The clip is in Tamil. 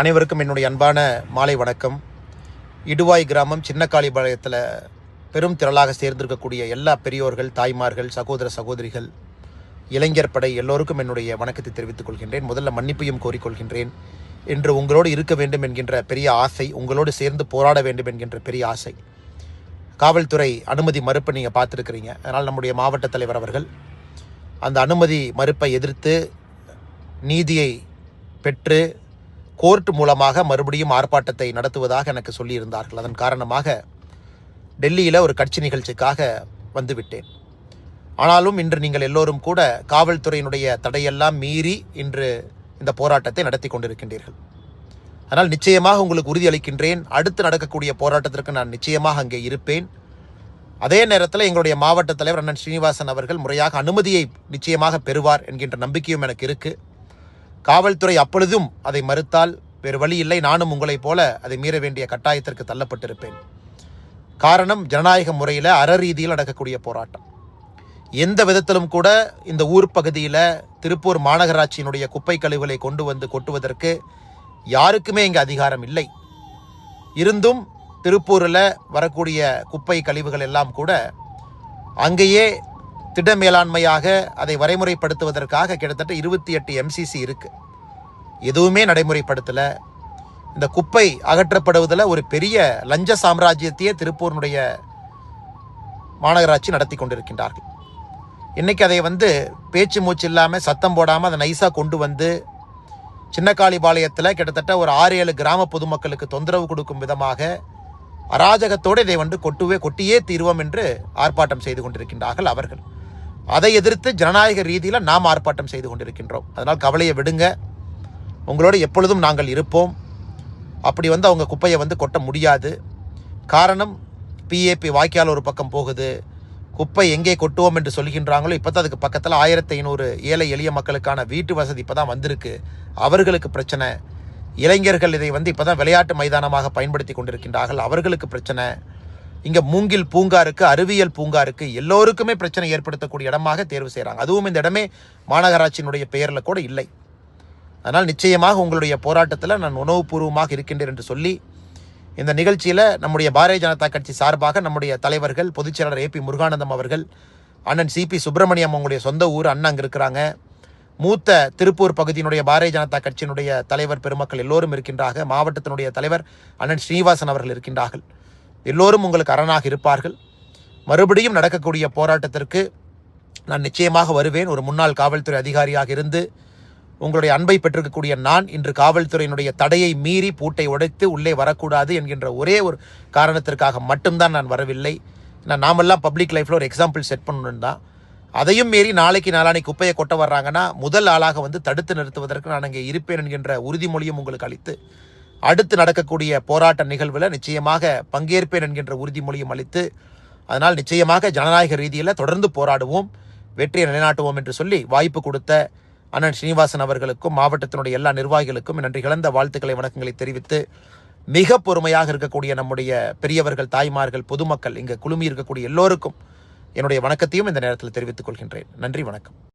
அனைவருக்கும் என்னுடைய அன்பான மாலை வணக்கம். இடுவாய் கிராமம் சின்னக்காளிபாளையத்தில் பெரும் திரளாக சேர்ந்திருக்கக்கூடிய எல்லா பெரியோர்கள், தாய்மார்கள், சகோதர சகோதரிகள், இளைஞர் படை எல்லோருக்கும் என்னுடைய வணக்கத்தை தெரிவித்துக் கொள்கின்றேன். முதல்ல மன்னிப்பையும் கோரிக்கொள்கின்றேன். இன்று உங்களோடு இருக்க வேண்டும் என்கின்ற பெரிய ஆசை, உங்களோடு சேர்ந்து போராட வேண்டும் என்கின்ற பெரிய ஆசை. காவல்துறை அனுமதி மறுப்பை நீங்கள் பார்த்துருக்கிறீங்க. அதனால் நம்முடைய மாவட்ட தலைவர் அவர்கள் அந்த அனுமதி மறுப்பை எதிர்த்து நீதியை பெற்று கோர்ட் மூலமாக மறுபடியும் ஆர்ப்பாட்டத்தை நடத்துவதாக எனக்கு சொல்லியிருந்தார்கள். அதன் காரணமாக டெல்லியில் ஒரு கட்சி நிகழ்ச்சிக்காக வந்துவிட்டேன். ஆனாலும் இன்று நீங்கள் எல்லோரும் கூட காவல்துறையினுடைய தடையெல்லாம் மீறி இன்று இந்த போராட்டத்தை நடத்தி கொண்டிருக்கின்றீர்கள். அதனால் நிச்சயமாக உங்களுக்கு உறுதியளிக்கின்றேன், அடுத்து நடக்கக்கூடிய போராட்டத்திற்கு நான் நிச்சயமாக அங்கே இருப்பேன். அதே நேரத்தில் எங்களுடைய மாவட்ட தலைவர் அண்ணன் ஸ்ரீனிவாசன் அவர்கள் முறையாக அனுமதியை நிச்சயமாக பெறுவார் என்கின்ற நம்பிக்கையும் எனக்கு இருக்குது. காவல்துறை அப்பொழுதும் அதை மறுத்தால் வேறு வழி இல்லை, நானும் உங்களைப் போல அதை மீற வேண்டிய கட்டாயத்திற்கு தள்ளப்பட்டிருப்பேன். காரணம், ஜனநாயக முறையில் அறரீதியில் நடக்கக்கூடிய போராட்டம். எந்த விதத்திலும் கூட இந்த ஊர் பகுதியில் திருப்பூர் மாநகராட்சியினுடைய குப்பை கழிவுகளை கொண்டு வந்து கொட்டுவதற்கு யாருக்குமே இங்கே அதிகாரம் இல்லை. இருந்தும் திருப்பூரில் வரக்கூடிய குப்பை கழிவுகள் எல்லாம் கூட அங்கேயே திட மேலாண்மையாக அதை வரைமுறைப்படுத்துவதற்காக கிட்டத்தட்ட 28 MCC இருக்குது. எதுவுமே நடைமுறைப்படுத்தலை. இந்த குப்பை அகற்றப்படுவதில் ஒரு பெரிய லஞ்ச சாம்ராஜ்யத்தையே திருப்பூரினுடைய மாநகராட்சி நடத்தி கொண்டிருக்கின்றார்கள். இன்றைக்கி அதை பேச்சு மூச்சு இல்லாமல் சத்தம் போடாமல் அதை நைஸாக கொண்டு வந்து சின்னக்காளிபாளையத்தில் கிட்டத்தட்ட ஒரு 6-7 கிராம பொதுமக்களுக்கு தொந்தரவு கொடுக்கும் விதமாக அராஜகத்தோடு இதை கொட்டியே தீர்வோம் என்று ஆர்ப்பாட்டம் செய்து கொண்டிருக்கின்றார்கள் அவர்கள். அதை எதிர்த்து ஜனநாயக ரீதியில் நாம் ஆர்ப்பாட்டம் செய்து கொண்டிருக்கின்றோம். அதனால் கவலையை விடுங்க, உங்களோடு எப்பொழுதும் நாங்கள் இருப்போம். அப்படி அவங்க குப்பையை கொட்ட முடியாது. காரணம், PAP வாய்க்கால் ஒரு பக்கம் போகுது, குப்பை எங்கே கொட்டுவோம் என்று சொல்கின்றாங்களோ இப்போ தான் அதுக்கு பக்கத்தில் 1500 ஏழை எளிய மக்களுக்கான வீட்டு வசதி இப்போ தான் வந்திருக்கு. அவர்களுக்கு பிரச்சனை. இளைஞர்கள் இதை இப்போ தான் விளையாட்டு மைதானமாக பயன்படுத்தி கொண்டிருக்கின்றார்கள், அவர்களுக்கு பிரச்சனை. இங்கே மூங்கில் பூங்கா இருக்குது, அறிவியல் பூங்கா இருக்குது, எல்லோருக்குமே பிரச்சனை ஏற்படுத்தக்கூடிய இடமாக தேர்வு செய்கிறாங்க. அதுவும் இந்த இடமே மாநகராட்சியினுடைய பெயரில் கூட இல்லை. அதனால் நிச்சயமாக உங்களுடைய போராட்டத்தில் நான் உணவுபூர்வமாக இருக்கின்றேன் என்று சொல்லி இந்த நிகழ்ச்சியில் நம்முடைய பாரதிய ஜனதா கட்சி சார்பாக நம்முடைய தலைவர்கள், பொதுச்செயலாளர் AP முருகானந்தம் அவர்கள், அண்ணன் CP சுப்பிரமணியம், அவங்களுடைய சொந்த ஊர் அண்ணன் அங்கே இருக்கிறாங்க, மூத்த திருப்பூர் பகுதியினுடைய பாரதிய ஜனதா கட்சியினுடைய தலைவர் பெருமக்கள் எல்லோரும் இருக்கின்றார்கள், மாவட்டத்தினுடைய தலைவர் அண்ணன் ஸ்ரீனிவாசன் அவர்கள் இருக்கின்றார்கள். எல்லோரும் உங்களுக்கு அரணாக இருப்பார்கள். மறுபடியும் நடக்கக்கூடிய போராட்டத்திற்கு நான் நிச்சயமாக வருவேன். ஒரு முன்னாள் காவல்துறை அதிகாரியாக இருந்து உங்களுடைய அன்பை பெற்றிருக்கக்கூடிய நான் இன்று காவல்துறையினுடைய தடையை மீறி பூட்டை உடைத்து உள்ளே வரக்கூடாது என்கின்ற ஒரே ஒரு காரணத்திற்காக மட்டும்தான் நான் வரவில்லை. நாமெல்லாம் பப்ளிக் லைஃப்பில் ஒரு எக்ஸாம்பிள் செட் பண்ணணும் தான். அதையும் மீறி நாளைக்கு நாளானைக்கு குப்பையை கொட்ட வர்றாங்கன்னா முதல் ஆளாக தடுத்து நிறுத்துவதற்கு நான் அங்கே இருப்பேன் என்கின்ற உறுதிமொழியும் உங்களுக்கு அளித்து, அடுத்து நடக்கக்கூடிய போராட்ட நிகழ்வில் நிச்சயமாக பங்கேற்பேன் என்கின்ற உறுதிமொழியும் அளித்து, அதனால் நிச்சயமாக ஜனநாயக ரீதியில் தொடர்ந்து போராடுவோம், வெற்றியை நிலைநாட்டுவோம் என்று சொல்லி வாய்ப்பு கொடுத்த அண்ணன் ஸ்ரீனிவாசன் அவர்களுக்கும் மாவட்டத்தினுடைய எல்லா நிர்வாகிகளுக்கும் நன்றி கலந்த வாழ்த்துக்களை, வணக்கங்களை தெரிவித்து, மிக பொறுமையாக இருக்கக்கூடிய நம்முடைய பெரியவர்கள், தாய்மார்கள், பொதுமக்கள், இங்கே குழுமி இருக்கக்கூடிய எல்லோருக்கும் என்னுடைய வணக்கத்தையும் இந்த நேரத்தில் தெரிவித்துக் கொள்கின்றேன். நன்றி, வணக்கம்.